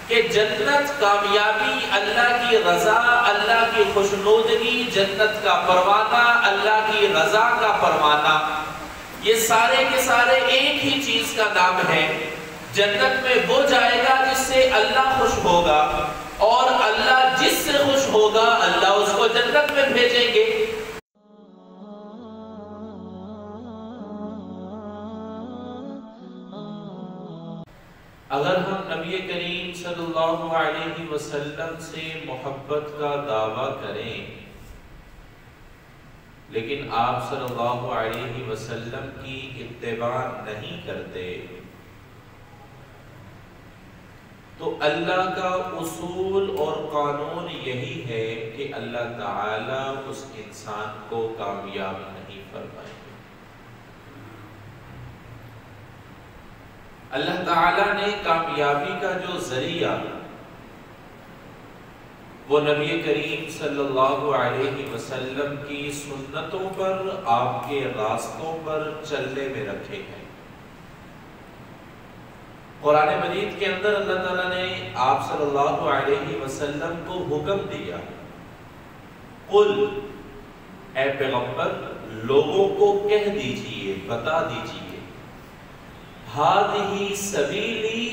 کہ جنت، کامیابی، اللہ کی رضا، اللہ کی خوشنودگی، جنت کا پروانہ، اللہ کی رضا کا پروانہ، یہ سارے کے سارے ایک ہی چیز کا نام ہے۔ جنت میں وہ جائے گا جس سے اللہ خوش ہوگا، اور اللہ جس سے خوش ہوگا اللہ اس کو جنت میں بھیجیں گے۔ اگر ہم نبی کریم صلی اللہ علیہ وسلم سے محبت کا دعویٰ کریں لیکن آپ صلی اللہ علیہ وسلم کی اتباع نہیں کرتے تو اللہ کا اصول اور قانون یہی ہے کہ اللہ تعالیٰ اس انسان کو کامیاب نہیں فرمائے۔ اللہ تعالیٰ نے کامیابی کا جو ذریعہ وہ نبی کریم صلی اللہ علیہ وسلم کی سنتوں پر، آپ کے راستوں پر چلنے میں رکھے ہیں۔ قرآن مجید کے اندر اللہ تعالیٰ نے آپ صلی اللہ علیہ وسلم کو حکم دیا، قل، اے پیغمبر لوگوں کو کہہ دیجئے، بتا دیجئے، هذه سبیلی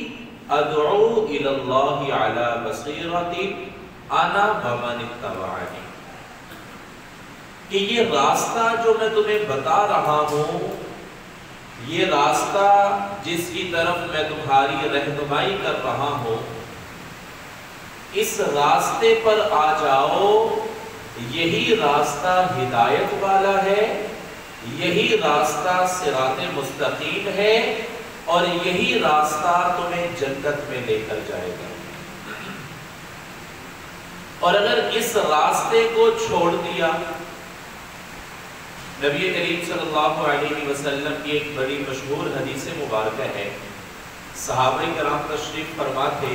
ادعو الی اللہ علی بصیرۃ انا ومن اتبعنی، کہ یہ راستہ جو میں تمہیں بتا رہا ہوں، یہ راستہ جس کی طرف میں تمہاری رہنمائی کر رہا ہوں، اس راستے پر آ جاؤ، یہی راستہ ہدایت والا ہے، یہی راستہ صراط مستقیم ہے، اور یہی راستہ تمہیں جنت میں لے کر جائے گا۔ اور اگر اس راستے کو چھوڑ دیا، نبی کریم صلی اللہ علیہ وسلم کی ایک بڑی مشہور حدیث مبارکہ ہے، صحابہ کرام تشریف فرما تھے،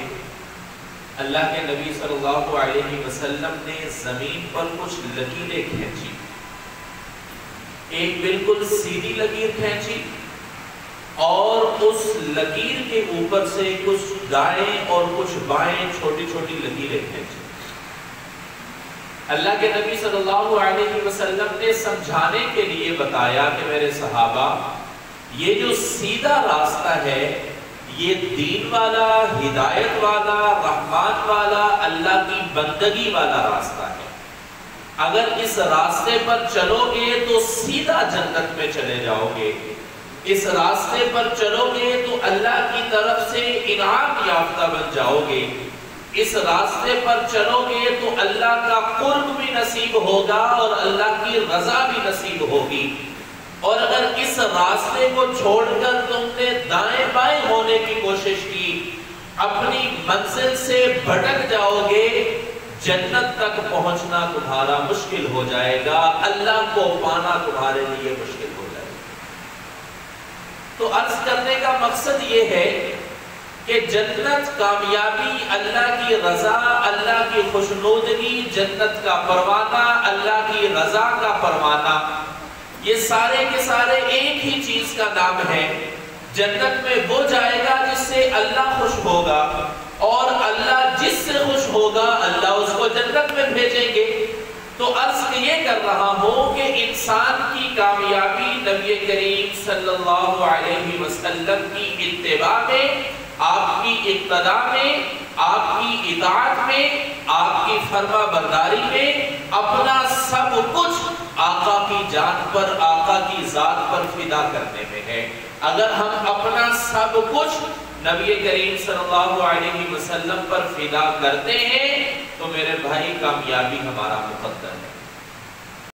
اللہ کے نبی صلی اللہ علیہ وسلم نے زمین پر کچھ لکیریں کھینچی، ایک بالکل سیدھی لکیر کھینچی، اور اس لکیر کے اوپر سے کچھ دائیں اور کچھ بائیں چھوٹی چھوٹی لکیریں کھینچی۔ اللہ کے نبی صلی اللہ علیہ وسلم نے سمجھانے کے لیے بتایا کہ میرے صحابہ، یہ جو سیدھا راستہ ہے یہ دین والا، ہدایت والا، رحمت والا، اللہ کی بندگی والا راستہ ہے۔ اگر اس راستے پر چلو گے تو سیدھا جنت میں چلے جاؤ گے، اس راستے پر چلو گے تو اللہ کی طرف سے انعام یافتہ بن جاؤ گے، اس راستے پر چلو گے تو اللہ کا قرب بھی نصیب ہوگا اور اللہ کی رضا بھی نصیب ہوگی۔ اور اگر اس راستے کو چھوڑ کر تم نے دائیں بائیں ہونے کی کوشش کی، اپنی منزل سے بھٹک جاؤ گے، جنت تک پہنچنا تمہارا مشکل ہو جائے گا، اللہ کو پانا تمہارے لیے مشکل ہو جائے گا۔ تو عرض کرنے کا مقصد یہ ہے کہ جنت، کامیابی، اللہ کی رضا، اللہ کی خوشنودگی، جنت کا پروانہ، اللہ کی رضا کا پروانہ، یہ سارے کے سارے ایک ہی چیز کا نام ہے۔ جنت میں وہ جائے گا جس سے اللہ خوش ہوگا، اور اللہ جس سے خوش ہوگا اللہ اس کو جنت میں بھیجیں گے۔ تو عرض یہ کر رہا ہوں کہ انسان کی کامیابی نبی کریم صلی اللہ علیہ وسلم کی اتباع میں، آپ کی اقتداء میں، آپ کی اطاعت میں، آپ کی فرما برداری میں، اپنا سب کچھ آقا کی جان پر، آقا کی ذات پر فدا کرنے میں ہے۔ اگر ہم اپنا سب کچھ نبی کریم صلی اللہ علیہ وسلم پر فدا کرتے ہیں تو میرے بھائی کامیابی ہمارا مقدر ہے۔